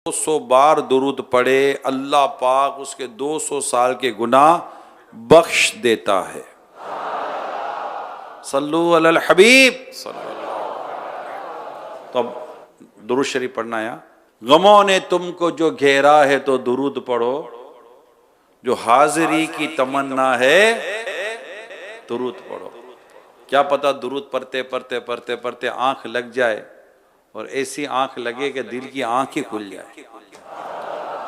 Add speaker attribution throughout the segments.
Speaker 1: 200 बार दुरूद पढ़े, अल्लाह पाक उसके 200 साल के गुनाह बख्श देता है। सल्लु अलल हबीब। तो अब दुरूद शरीफ पढ़ना है। गमों ने तुमको जो घेरा है तो दुरूद पढ़ो, जो हाजिरी की तमन्ना है दुरूद पढ़ो। क्या पता दुरूद पढ़ते पढ़ते पढ़ते पढ़ते आंख लग जाए और ऐसी आंख लगे कि दिल की आंख ही खुल जाए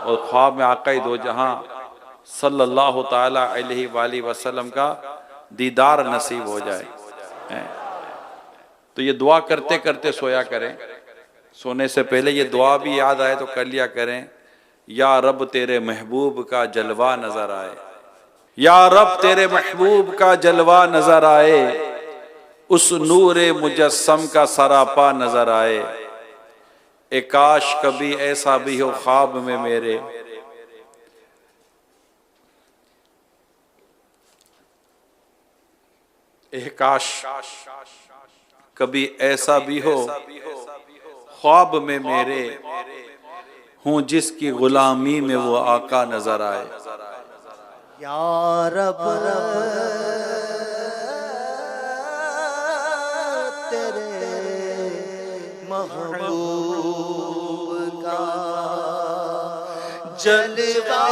Speaker 1: और ख्वाब में आका दो जहां सल्लल्लाहु ताला अलैहि वसल्लम का दीदार नसीब हो जाए। तो ये दुआ करते करते सोया करें। सोने से पहले ये दुआ भी याद आए तो कर लिया करें। या रब तेरे महबूब का जलवा नजर आए, या रब तेरे महबूब का जलवा नजर आए, उस नूरे मुजस्सम का सरापा नजर आए। ए काश कभी ऐसा भी हो ख्वाब में मेरे, ए काश कभी ऐसा भी हो ख्वाब में मेरे, हूँ जिसकी गुलामी में वो आका नजर आए।
Speaker 2: या रब तेरे महबूब का जलवा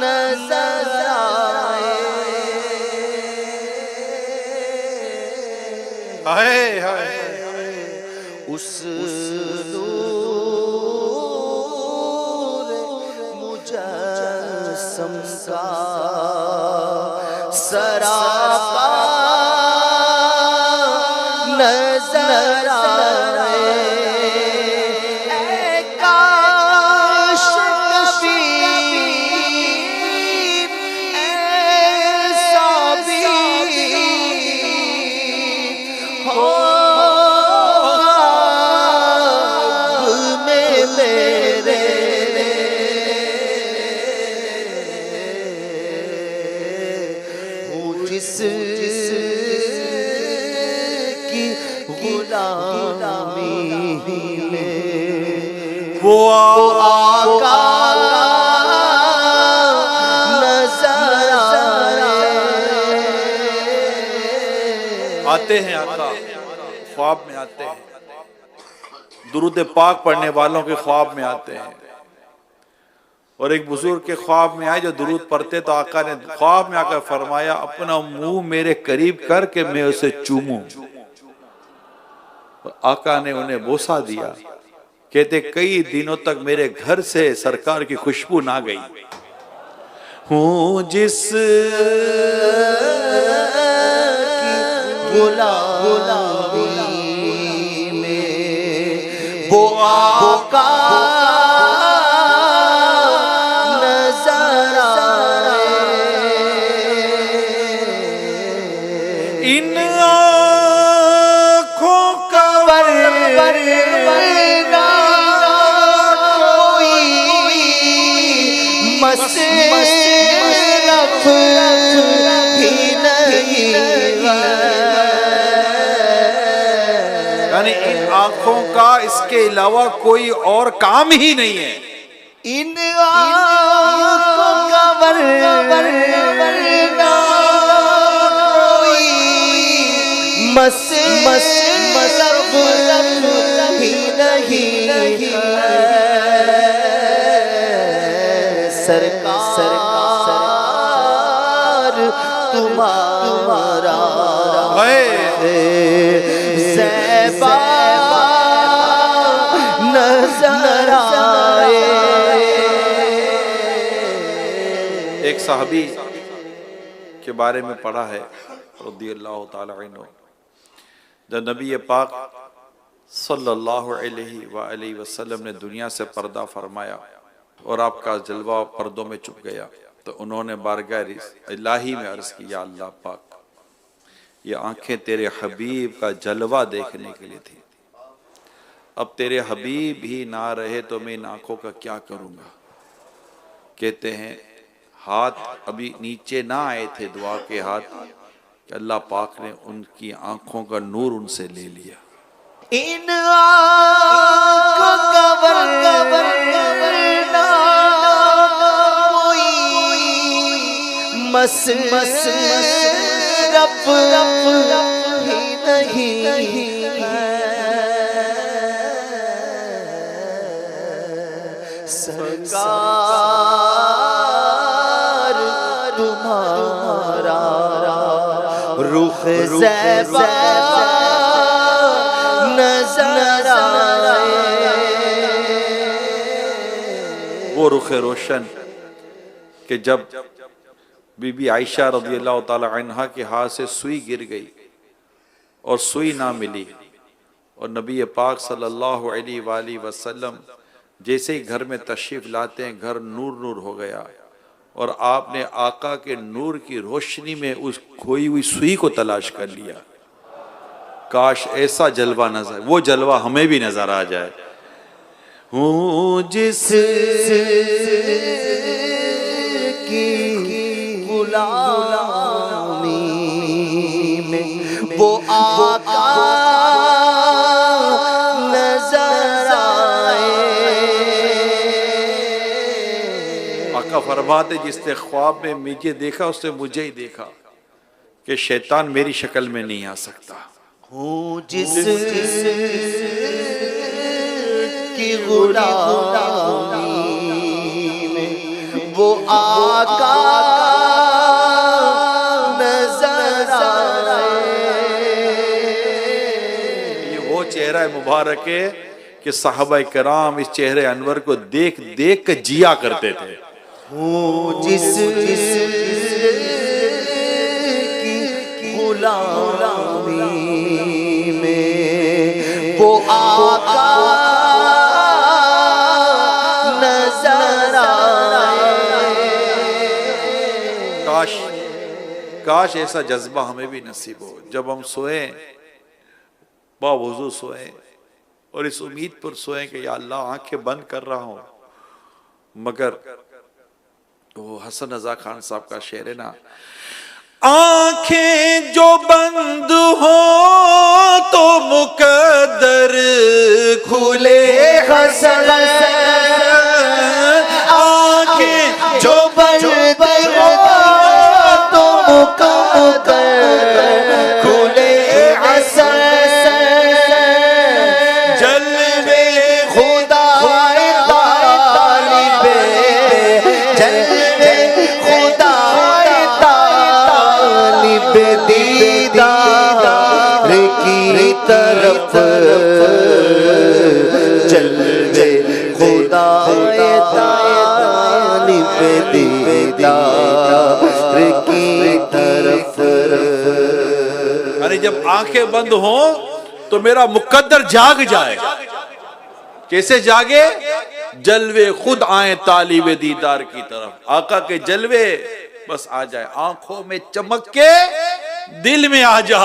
Speaker 2: नजर आए, हाय उस मुजस्सम का सरापा नजर आए। काश कभी ऐसा भी हो मेरे, जिसकी गुलामी में वो आका नजर
Speaker 1: आते हैं। आका ख्वाब में आते हैं, दुरूद पाक पढ़ने वालों के ख्वाब में आते हैं। और एक बुजुर्ग के ख्वाब में आए जो दुरूद पढ़ते तो आका ने ख्वाब में आकर फरमाया, अपना मुंह मेरे करीब करके मैं उसे चूमूं। तो आका ने उन्हें बोसा दिया। कहते कई दिनों तक मेरे घर से सरकार की खुशबू ना गई। हूँ जिस
Speaker 2: गुलामी में वो आका नजर आए। इन आँखों का वरना कोई मसरफ ही नहीं,
Speaker 1: यानी इन आंखों का इसके अलावा कोई और काम ही नहीं है।
Speaker 2: इन आंखों का वरना कोई मसरफ ही नहीं है। सरकार तुम्हारा ज़ैबा नज़र आए।
Speaker 1: एक सहाबी के बारे में पढ़ा है रज़ियल्लाहु ताला अन्हु, जब नबी पाक सल्लल्लाहु अलैहि वसल्लम ने दुनिया से पर्दा फरमाया और आपका जलवा पर्दों में छुप गया, तो उन्होंने बारगाह इलाही में अर्ज किया, अल्लाह पाक ये आंखें तेरे हबीब का जलवा देखने के लिए थी, अब तेरे हबीब ही ना रहे तो मैं इन आंखों का क्या करूँगा। कहते हैं हाथ अभी नीचे ना आए थे दुआ के हाथ कि अल्लाह पाक ने उनकी आंखों का नूर उनसे ले लिया।
Speaker 2: इन आँखों का वरना कोई मस रब ही नहीं है। सरकार तुम्हारा रुख ज़ैबा नज़र आए।
Speaker 1: वो रुख रोशन कि जब बीबी आयशा रज़ियल्लाहु ताला अन्हा के हाथ से सुई गिर गई और सुई ना मिली, और नबी पाक सल्लल्लाहु अलैहि वसल्लम जैसे ही घर में तशरीफ लाते हैं घर नूर नूर हो गया, और आपने आका के नूर की रोशनी में उस खोई हुई सुई को तलाश कर लिया। काश ऐसा जलवा नजर, वो जलवा हमें भी नजर आ जाए।
Speaker 2: हूँ जिस की गुलामी में वो आका नजर आए।
Speaker 1: आका फरमाते जिसने ख्वाब में मुझे देखा उसने मुझे ही देखा कि शैतान मेरी शक्ल में नहीं आ सकता।
Speaker 2: हूँ जिस की गुलामी में वो आका नजर आए।
Speaker 1: ये वो चेहरा मुबारक है कि साहबा कराम इस चेहरे अनवर को देख देख कर जिया करते थे।
Speaker 2: हूँ जिस की गुलामी में वो आका नजर आए।
Speaker 1: काश काश ऐसा जज्बा हमें भी नसीब हो, जब हम सोए बावजू सोए और इस उम्मीद पर सोए कि या अल्लाह आंखें बंद कर रहा हूं, मगर वो हसन रजा खान साहब का शेर है ना, आंखें जो बंद हो तो मुकद्दर खुले
Speaker 2: हसन आंखें जो बंद हो तो मुकद्दर खुले हसन जलवे खुदा तालिबे जलवे खुदा तालिबे दीदार की तरफ जलवे खुदा तालिबे दीदार की तरफ।
Speaker 1: अरे जब आंखें बंद हो तो मेरा मुकद्दर जाग जाए। कैसे जागे? जलवे खुद आए तालिबे दीदार की तरफ, आका के जलवे बस आ जाए, आंखों में चमक के दिल में आ जा।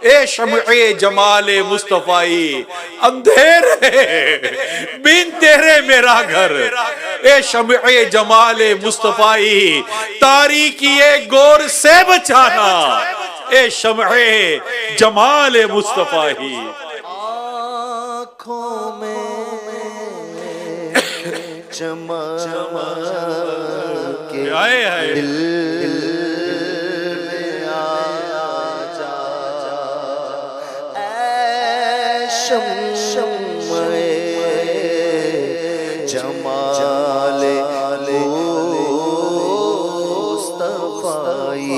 Speaker 1: ए शम्ए जमाले मुस्तफाई, अंधेरे बिन तेरे मेरा घर। ए शम्ए जमाले मुस्तफाई, तारीकीए गौर से बचाना। ए शम्ए जमाले मुस्तफाई,
Speaker 2: आँखों में चमक के
Speaker 1: आए आए
Speaker 2: दिल में आ जा। ऐ शम्ए जमाले मुस्तफाई,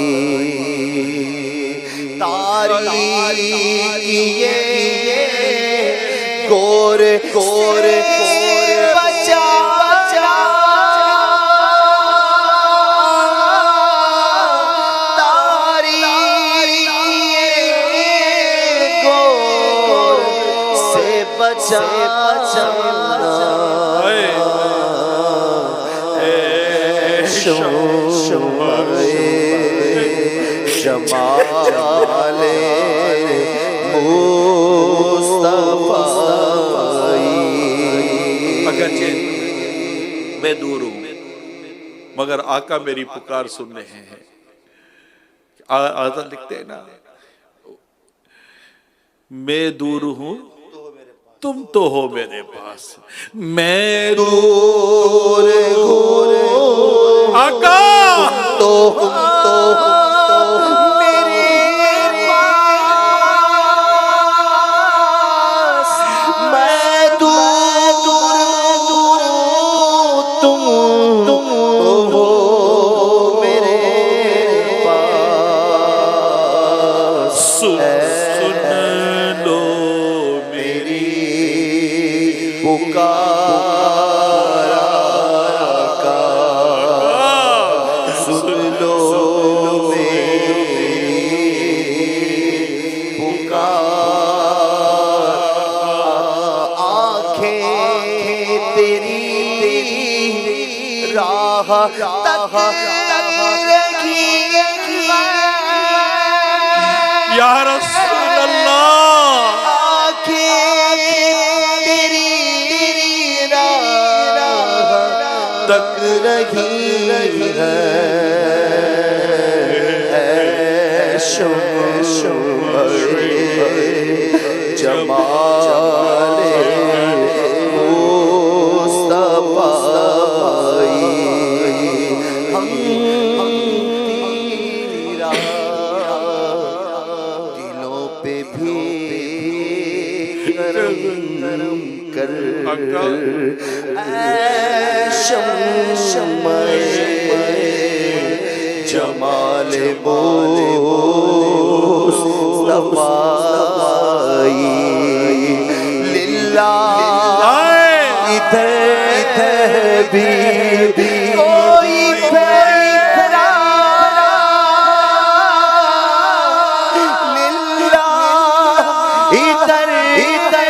Speaker 2: तारीकीए गोर गोर बचा तारीकीए गोर से बचा शमाले मुस्तफाई।
Speaker 1: अगरचे मैं दूर हूं मगर आका मेरी पुकार सुन रहे हैं। आज़ाद लिखते हैं ना, मैं दूर हूं तुम तो हो मेरे पास, मैं दूर हूं आका
Speaker 2: तो मेरे पास, मैं दूर तुम हो मेरे पास।
Speaker 1: सुन लो
Speaker 2: मेरी पुकार का, सुन लो मेरी पुकार। आंखें तेरी राह तक रखी
Speaker 1: या रसूल अल्लाह,
Speaker 2: तेरी राह तक रही है। जमाले मुस्तफाई, हम तेरा दिलों पे भी करम कर। जमाले मुस्तफाई, लिल्लाह इधर भी कोई पैरा, लिल्लाह इधर भी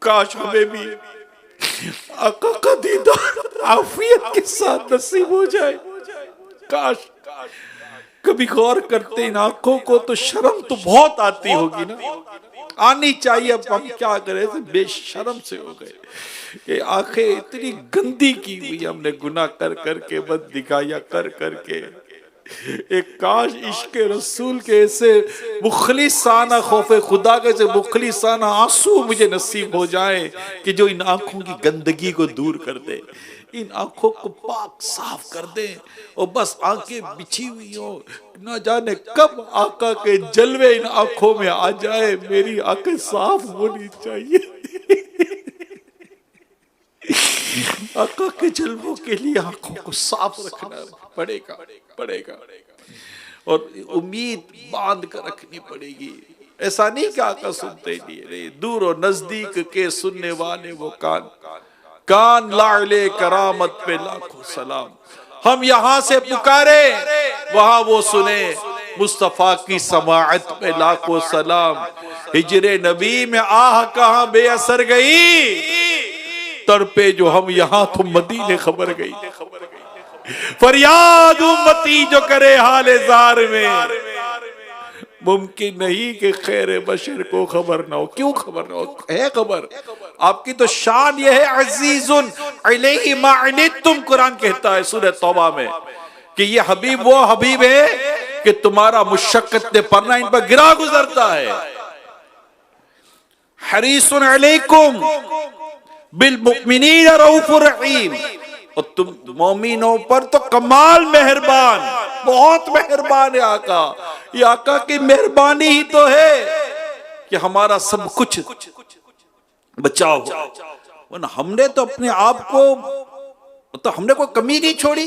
Speaker 1: काश हमें भी आका का दीदार आफियत के साथ नसीब हो जाए। काश कभी गौर करते इन आंखों को तो शर्म तो बहुत आती होगी ना, आनी चाहिए। अब हम क्या करें, बेशर्म से हो गए कि आंखें इतनी गंदी की हुई हमने गुनाह कर करके, बद दिखाया कर करके। एक काश इश्क रसूल के ऐसे मुखलिसाना खौफे खुदा के से मुखलिसाना आंसू मुझे नसीब हो जाए कि जो इन आंखों की गंदगी को दूर कर दे, इन आंखों को पाक साफ कर दे और बस आंखें बिछी हुई हो, ना जाने कब आका के जलवे इन आंखों में आ जाए। मेरी आंखें साफ होनी चाहिए। आका के जलवों के लिए आंखों को साफ रखना पड़ेगा और उम्मीद बांध कर रखनी पड़ेगी। ऐसा नहीं कि आका सुनते नहीं, दूर और नजदीक के सुनने वाले वो कान लाले करामत पे लाखों सलाम। हम यहाँ से पुकारे वहां वो सुने, मुस्तफा की समाअत पे लाखों सलाम। हिजरे नबी में आह कहाँ बेअसर गई, तड़पे जो हम यहाँ तो मदीने खबर गई। फरियाद उम्मती जो करे हाले जार में, मुमकिन नहीं कि खैर बशर को खबर ना हो। क्यों खबर ना हो, है खबर। आपकी तो शान ये है अजीजुन अलैहि मा अनितुम, कुरान कहता है सूरह तौबा में कि ये हबीब वो हबीब है कि तुम्हारा मुशक्कत पढ़ना इन पर गिरा गुजरता है। हरीसुन अलैकुम बिल मुमिनीन रऊफुर रहीम, और तुम मोमिनों पर तो कमाल मेहरबान, बहुत मेहरबान है आका। ये आका की मेहरबानी ही तो है कि हमारा सब कुछ बचाव हो। वरना हमने तो अपने आप को, तो हमने कोई कमी नहीं छोड़ी।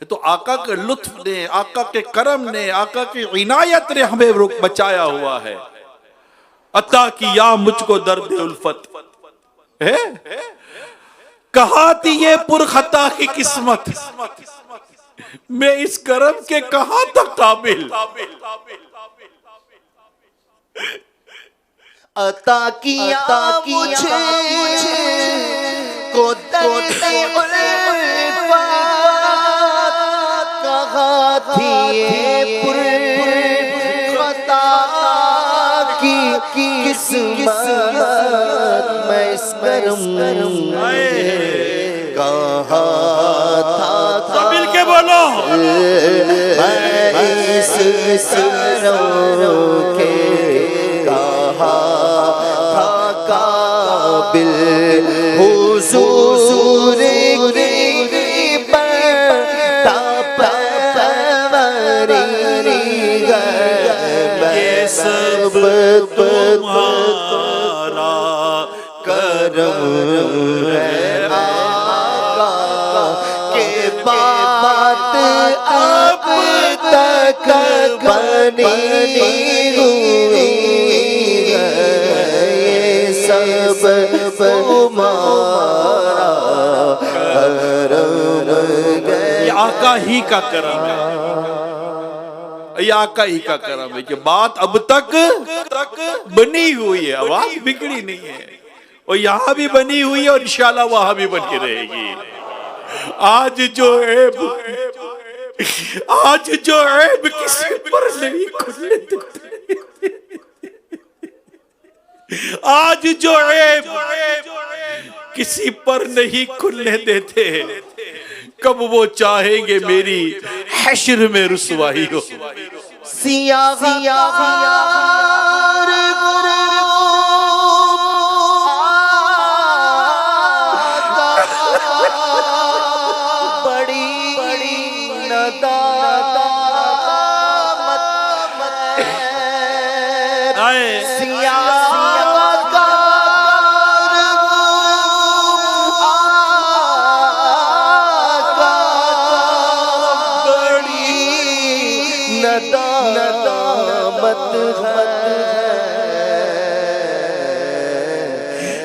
Speaker 1: तो आका के लुत्फ ने, आका के करम ने, आका की इनायत ने हमें बचाया हुआ है। अता किया मुझको दर्द उल्फत है, कहाँ थी ये पुरखता की किस्मत, मैं इस करम के कहाँ तक काबिल।
Speaker 2: अता किया मुझे को दर्द उल्फत, कहाँ थी ये पुरखता की किस्मत, मैं इस करम कहाँ था,
Speaker 1: सब मिल के बोलो,
Speaker 2: मैं इस करम के कहाँ था काबिल, हुजूर की परवरी ये सब तुम्हारा करम है आका, के बात अब तक बनी हुई है, ये सब तुम्हारा करम है।
Speaker 1: ये आका ही का करम है, ये आका ही का करम है कि बात अब तक बनी हुई है, आवाज बिगड़ी नहीं है, और यहाँ भी बनी हुई है और इंशाल्लाह वहां भी बनी रहेगी। आज जो ऐब किसी पर नहीं खुलने देते, आज जो ऐब किसी पर नहीं खुलने देते, कब वो चाहेंगे मेरी हश्र में रुसवाई हो।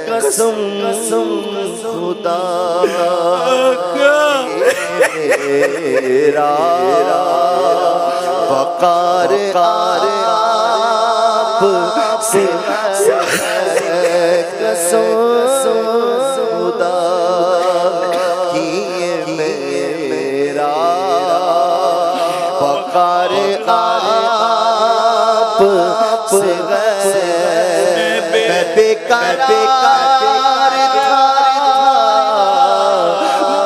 Speaker 2: कसम खुदा मेरा वकार आप से, कसम खुदा की मेरा वकार आप से, मैं बेकार था,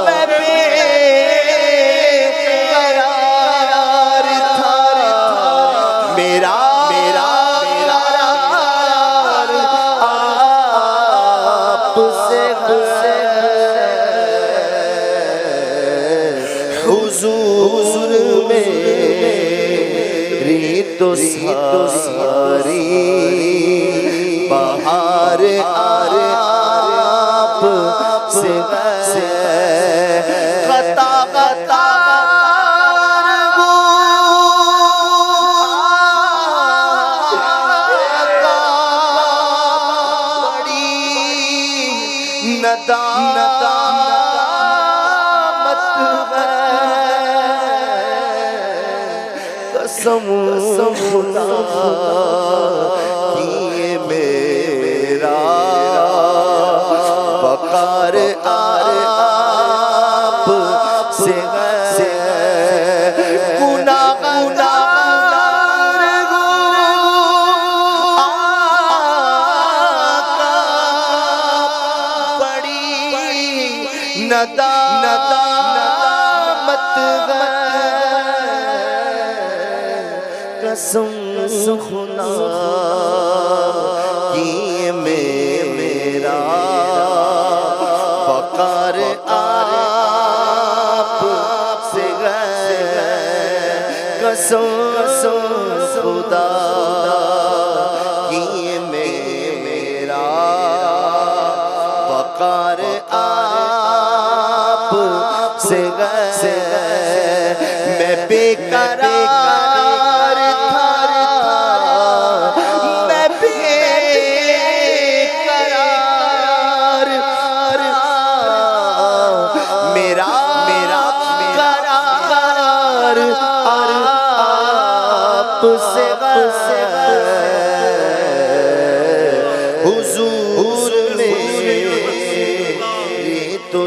Speaker 2: मैं बेकरार था, मेरा आपसे हुजूर मेरी तो सारी बहार आप से खता कसम खुदा किए मेरा वकार आप से गुनाह बड़ी नदामत कसम खुदा किए मेरा वकार आप से कसम खुदा किए मेरा वकार आप से मैं बेकरार था, मैं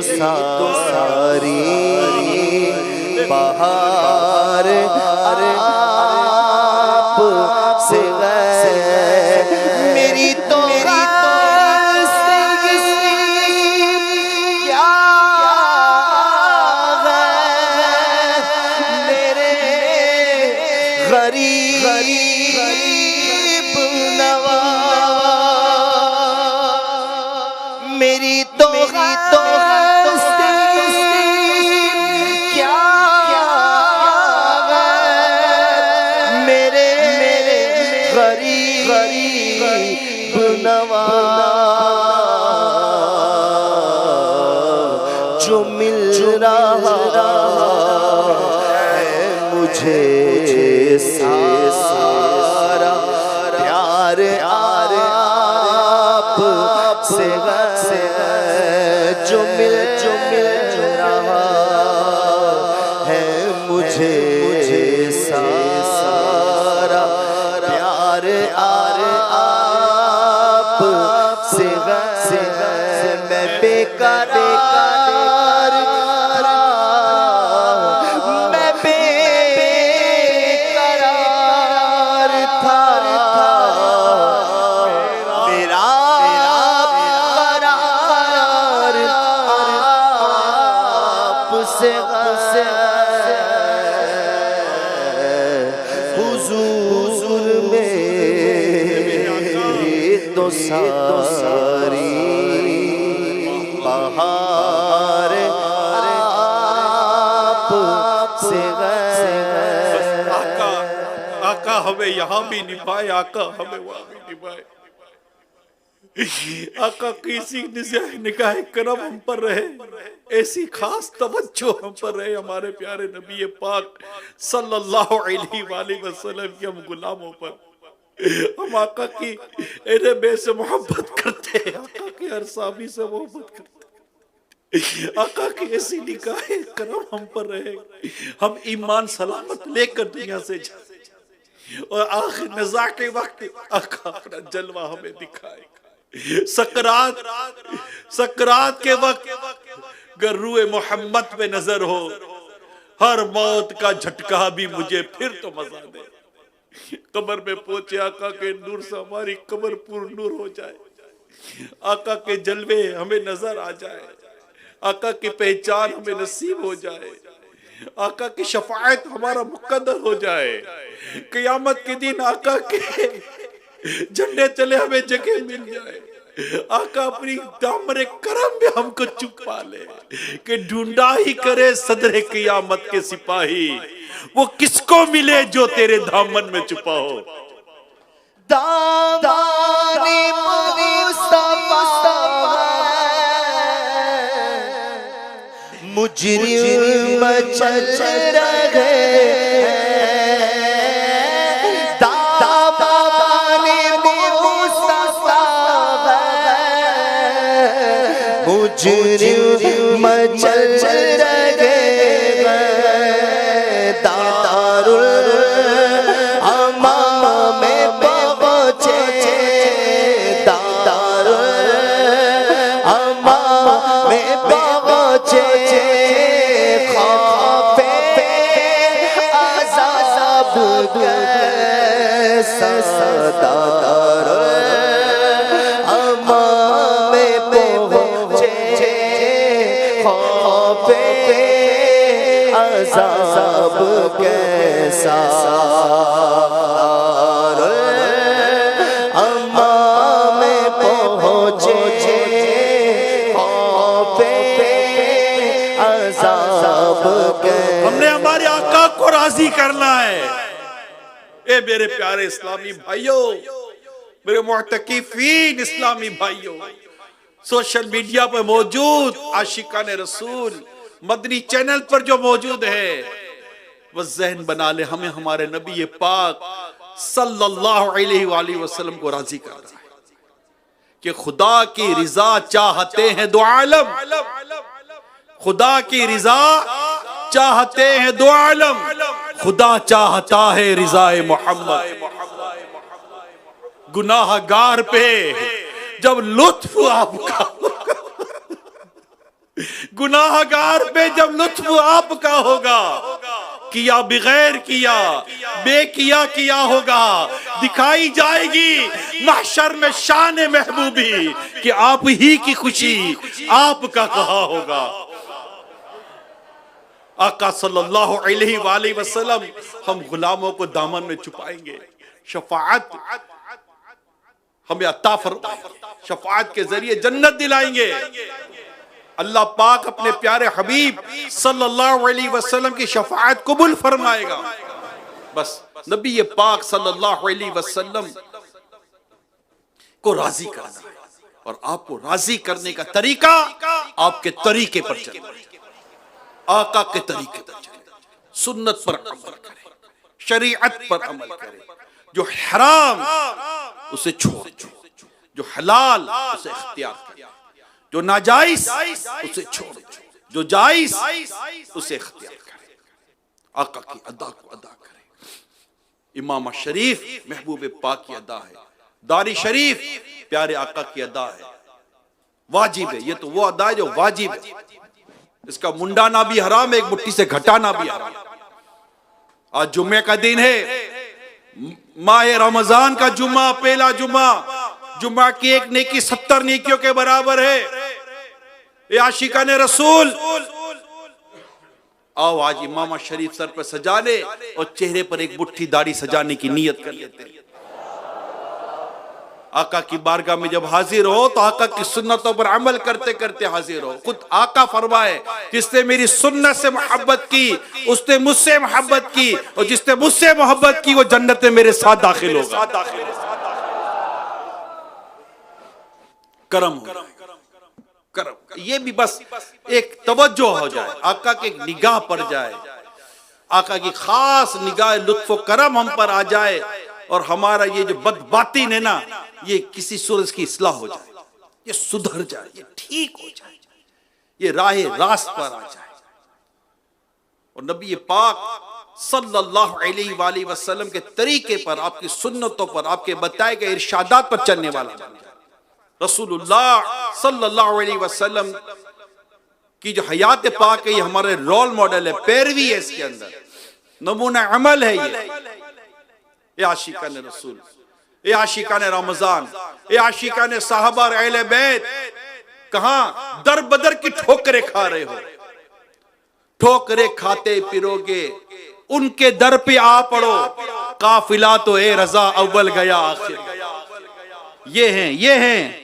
Speaker 2: सारी बहार आप से मेरी तो गरीब नवा मेरी तो क्या मेरे गरीब नवा जो मिल रहा है मुझे सारा प्यार आप से जो मिल रहा है मुझे सारा प्यार आप से मैं बेकरार हुजूर में तो सारी बहार आप से
Speaker 1: आका हमें यहाँ भी निभाए, आका हमें वहाँ भी निभाए। आका किसी निगाह करम हम पर रहे, ऐसी खास तवज्जो हम पर रहे हमारे प्यारे नबी पाक सल्लल्लाहु अलैहि वसल्लम के हम गुलामों पर। हम आका की एने बे से मोहब्बत करते हैं, आका के हर साहबी से मोहब्बत करते हैं। आका की ऐसी निगाह करम हम पर रहे, हम ईमान सलामत लेकर दुनिया से जाए और आखिर नज़ा के वक्त आका अपना जलवा हमें दिखाए। सकरात के वक्त अगर रूए मोहम्मद पे नजर हो, हर मौत का झटका भी मुझे फिर तो मजा दे। कब्र में पहुंचे आका के नूर से हमारी कब्र पूर्ण नूर हो जाए, आका के जलवे हमें नजर आ जाए, आका की पहचान हमें नसीब हो जाए, आका की शफाअत हमारा मुकद्दर हो जाए। क़यामत के दिन आका के झंडे चले हमें जगह मिल जाए, आका अपनी दामन करम में हमको छुपा ले कि ढूंढा ही करे सदरे क़यामत के सिपाही, वो किसको मिले जो तेरे दामन में छुपा हो।
Speaker 2: दानी मुजरिम चल रहे मुजरिम चल रहे दारुल अमाम में पहुंचे, दारुल अमाम में पहुंचे, खौफे अज़ाब के दारुल अमाम में अज़ाब कैसा अम्मा में पहुँचे, अज़ाब
Speaker 1: हमने हमारे आका को राजी करना है। ए मेरे प्यारे इस्लामी भाइयों, मेरे मुअतकिफीन इस्लामी भाइयों, सोशल मीडिया पर मौजूद आशिकान रसूल मदनी चैनल पर जो मौजूद है, वह ज़हन बना ले हमें हमारे नबी पाक सल्लल्लाहु अलैहि वसल्लम को राजी कर रहा है कि खुदा की रिजा चाहते हैं दो आलम, खुदा की रिजा चाहते हैं दो आलम, खुदा चाहता है रिजाए मोहम्मद। गुनाहगार पे जब लुत्फ आपका गुनाहगार पे जब लुत्फ आपका होगा, किया बगैर किया, बेकिया किया होगा, दिखाई जाएगी महशर में शान महबूबी कि आप ही की खुशी आपका कहा होगा। आका सल्लल्लाहु अलैहि वसल्लम हम गुलामों को दामन में छुपाएंगे, शफाअत हमें अता फरमाएंगे, शफाअत के जरिए जन्नत दिलाएंगे। अल्लाह पाक अपने प्यारे हबीब सल्लल्लाहु अलैहि वसल्लम की शफाअत कबूल फरमाएगा। बस नबी पाक सल्लल्लाहु अलैहि वसल्लम को राजी करना है, और आपको राजी करने का तरीका आपके तरीके पर चलना है, आका के तरीके पर चले, सुन्नत पर अमल करें, शरीयत पर अमल करें, जो हराम उसे छोड़, जो हलाल उसे इख्तियार करें, जो नाजायज उसे छोड़, जो जायज उसे इख्तियार करें, आका की अदा को अदा करें। इमाम शरीफ महबूब पाक की अदा है, दारी शरीफ प्यारे आका की अदा है, वाजिब है। ये तो वो अदा है जो वाजिब है, इसका मुंडाना भी हराम है, एक मुट्ठी से घटाना भी हराम। आज जुम्मे का दिन है, माह रमजान का जुम्मा, पहला जुम्मा, जुम्मा की एक नेकी 70 नेकियों के बराबर है। ये आशिकान रसूल, आओ आज इमाम शरीफ सर पर सजा ले और चेहरे पर एक मुट्ठी दाढ़ी सजाने की नीयत कर लेते हैं। आका की बारगाह में जब हाजिर हो तो आका की सुन्नतों पर अमल करते करते हाजिर हो। खुद आका फरमाए, जिसने मेरी सुन्नत से मोहब्बत की उसने मुझसे मोहब्बत की, और जिसने मुझसे मोहब्बत की वो जन्नत में मेरे साथ दाखिल होगा। करम करम, ये भी बस एक तवज्जो हो जाए, आका की निगाह पड़ जाए, आका की खास निगाह लुत्फ करम हम पर आ जाए, और हमारा ये जो बदबातिन है ना, ये किसी सूरज की इस्लाह हो जाए, ये सुधर जाए, ये ठीक हो जाए, ये राहे रास्त पर आ जाए, और नबी पाक सल्लल्लाहु अलैहि वसल्लम के तरीके पर, आपकी सुन्नतों पर, आपके बताए गए इरशादात पर चलने वाला बन जाए। रसूलुल्लाह सल्लल्लाहु अलैहि वसल्लम की जो हयात पाक है, ये हमारे रोल मॉडल है, पैरवी है, इसके अंदर नमूना अमल है। ये आशिकान रसूल, ये आशिकान रमजान, ये आशिकान साहबा और अहले बैत, कहां दर बदर की ठोकरें खा रहे हो, ठोकरें खाते फिरोगे, उनके दर पे आ पड़ो, काफिला तो ए रजा अव्वल गया आखिर। ये हैं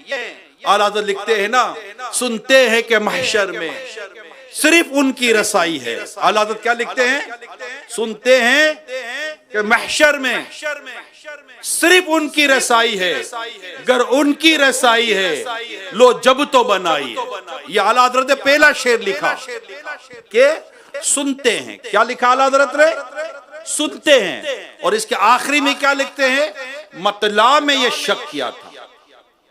Speaker 1: आला हज़रत लिखते हैं ना, सुनते हैं कि महशर में सिर्फ उनकी रसाई है। आला हज़रत क्या लिखते हैं? सुनते हैं कि महशर में सिर्फ उनकी रसाई है, अगर उनकी रसाई है लो जब तो बनाई। ये आला हज़रत ने पहला शेर लिखा कि सुनते हैं, क्या लिखा आला हज़रत ने? सुनते हैं। और इसके आखिरी में क्या लिखते हैं? मतला में ये शक किया था,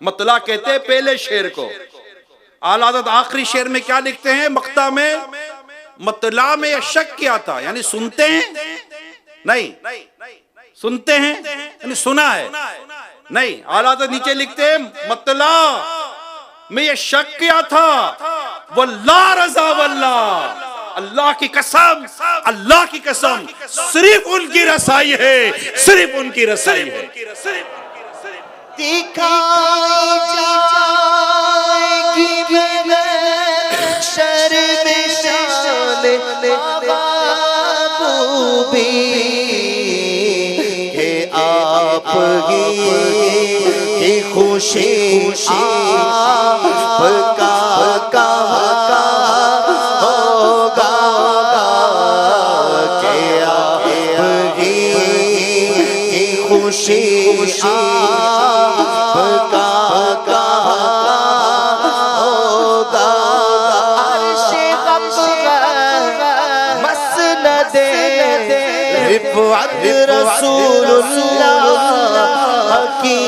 Speaker 1: मतला कहते हैं पहले शेर को। आला हज़रत आखिरी शेर में क्या लिखते हैं? मक्ता में मतला में ये शक किया था, यानी सुनते हैं नहीं, सुनते हैं यानी सुना है नहीं। आला हज़रत नीचे लिखते हैं मतला में ये शक किया था, वल्लाह रज़ा वल्लाह, अल्लाह की कसम, अल्लाह की कसम, सिर्फ उनकी रसाई है, सिर्फ उनकी रसाई है।
Speaker 2: दिखाई जाएगी महशर में शान महबूबी के आप की खुशी आपका होगा के आप की खुशी रसूलुल्लाह की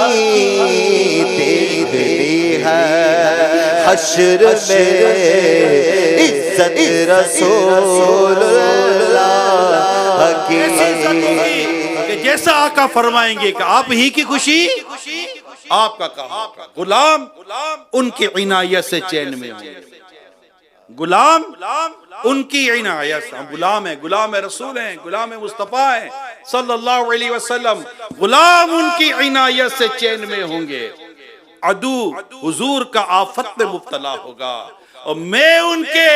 Speaker 2: तेरी है, हश्र में इज्जत रसूलुल्लाह की।
Speaker 1: जैसा आका फरमाएंगे कि आप ही की खुशी आपका काम, गुलाम उनकी इनायत से चैन में होंगे। गुलाम उनकी इनायत से, हम गुलाम है, गुलाम रसूल हैं, गुलाम मुस्तफ़ा हैं सल्लल्लाहु अलैहि वसल्लम, गुलाम उनकी इनायत से चैन में होंगे। अदू हुजूर का आफत में मुब्तला होगा और मैं उनके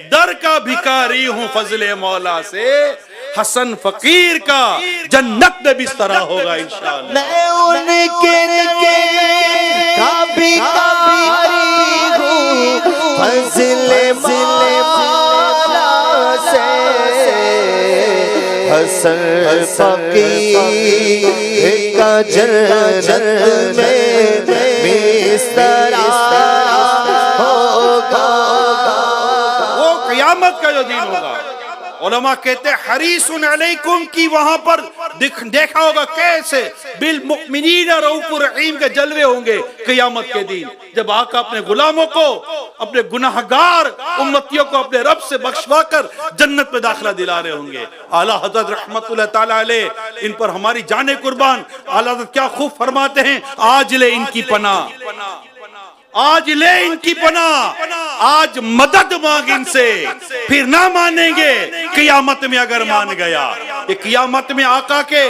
Speaker 1: दर का भिखारी हूँ फजले मौला से, हसन फकीर का जन्नत में बिस्तरा होगा इंशाअल्लाह।
Speaker 2: मैं उनके का भिखारी हूँ फजले मौला से, हसन फकीर का जन्नत में बिस्तरा होगा।
Speaker 1: वो क़यामत का जो दिन होगा, उलमा कहते हैं हरीसुन अलैकुम की वहां पर देखा होगा कैसे बिल मुमिनीन रऊफुर रहीम के जलवे होंगे क़यामत के दिन, जब आका अपने गुलामों को, अपने गुनाहगार उम्मतियों को अपने रब से बख्शवा कर जन्नत में दाखिला दिला रहे होंगे। आला हज़रत रहमतुल्लाह ताला अलैह, इन पर हमारी जाने कुर्बान, आला हज़रत क्या खूब फरमाते हैं, आज ले इनकी पनाह, आज ले इनकी पनाह, आज मदद मांग इनसे, फिर ना मानेंगे क़यामत में अगर मान गया। ये क़यामत में आका के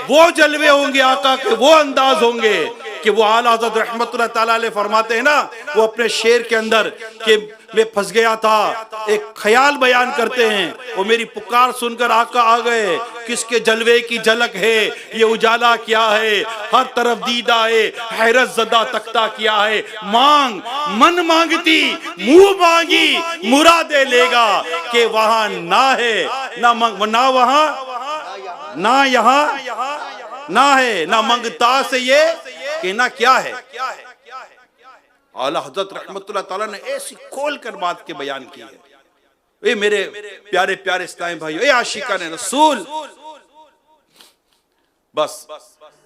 Speaker 1: वो जलवे होंगे, आका के वो अंदाज होंगे कि वो आला हज़रत रहमतुल्लाह ताला अलैह फरमाते हैं ना, वो अपने शेर के अंदर कि मैं फंस गया था, एक ख्याल बयान करते हैं, वो मेरी पुकार सुनकर आका आ गए, किसके जलवे की झलक है, ये उजाला क्या है, हर तरफ दीदा है, हैरत ज़दा तख्ता क्या है, मांग मन मांगती मुंह मांगी मुरादे लेगा, कि वहां ना है ना ना वहां ना यहाँ ना है ना मंगता से ये कि ना क्या है। आला हज़रत रहमतुल्लाह ताला ने ऐसी खोल कर बात के बयान की है। ये मेरे प्यारे प्यारे इस्लामी भाइयों, ये आशिकान रसूल, बस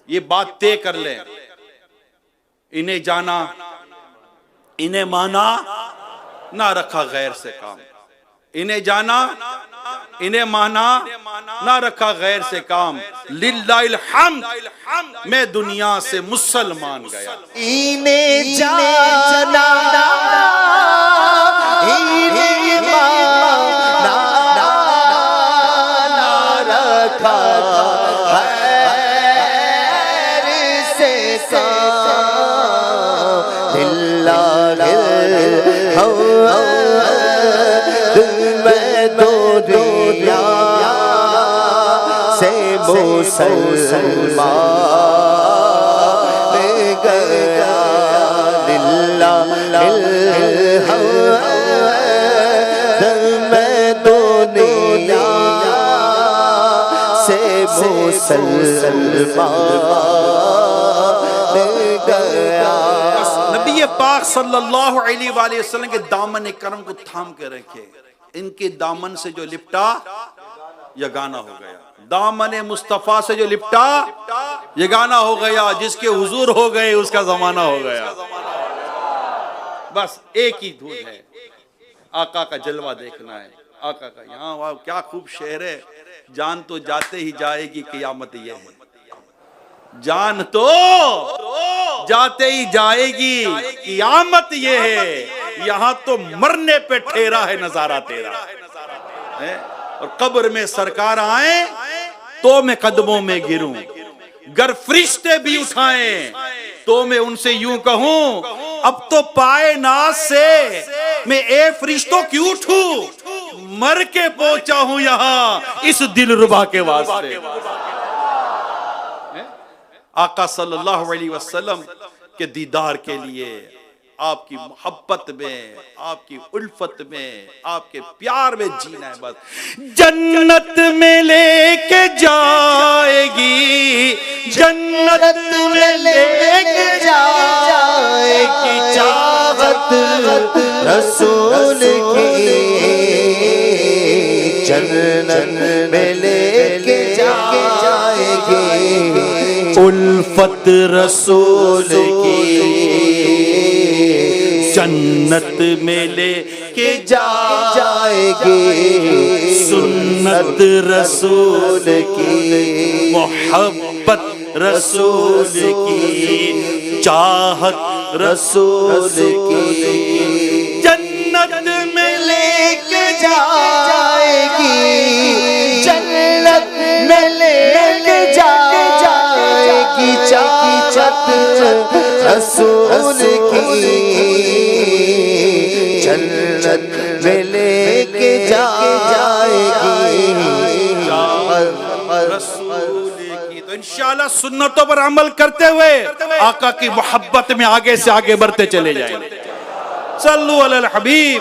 Speaker 1: ये बात तय कर लें, इन्हें जाना इन्हें माना, ना रखा गैर से काम, इन्हें जाना इन्हें माना, ना रखा गैर से काम, लिल्लाहिल हम्द, मैं दुनिया से मुसलमान गया।
Speaker 2: इन्हें जाना इन्हें माना, ना रखा गैर से काम, लिल्लाहिल हम्द, मैं दुनिया से मुसलमान गया, लिल्लाहिल हम्द, मैं दुनिया से मुसलमान गया।
Speaker 1: नबी पाक सल्लल्लाहु अलैहि वसल्लम के दामन करम को थाम के रखे, इनके दामन से जो लिपटा यगाना हो गया, दामन मुस्तफा से जो लिपटा यगाना हो गया, जिसके हुजूर हो गए उसका जमाना हो गया। बस एक ही धुन है, आका का जलवा देखना है, आका का। यहाँ वाह क्या खूब शेर है, जान तो जाते ही जाएगी क़यामत ये है, जान तो जाते ही जाएगी क़यामत ये है, यहाँ तो मरने पे ठहरा है नजारा तेरा है। और कब्र में सरकार आए तो मैं कदमों में गिरूं, गर फरिश्ते भी उठाएं तो मैं उनसे यूं कहूं, अब तो पाए नाज से मैं ए फरिश्तों क्यों उठूं, मर के पहुंचा हूं यहाँ इस दिलरुबा के वास्ते। आका सल्लल्लाहु अलैहि वसल्लम के दीदार के लिए, आपकी मोहब्बत में, आपकी उल्फत में, आपके प्यार में जीना है बस। जन्नत में लेके जाएगी, जन्नत में लेके
Speaker 2: जाएगी चाहत रसूल की, जन्नत में लेके जाएगी उल्फत रसूल की, जन्नत में लेके जाएगी सुन्नत रसूल की, मोहब्बत रसूल की, चाहत रसूल की, जन्नत में
Speaker 3: चाहत रसूल की जन्नत में लेके जाएगी
Speaker 2: रसूल की। तो इंशाअल्लाह सुन्नतों पर अमल करते हुए आका की मोहब्बत में आगे से आगे बढ़ते चले जाएंगे। सल्लु अलल हबीब।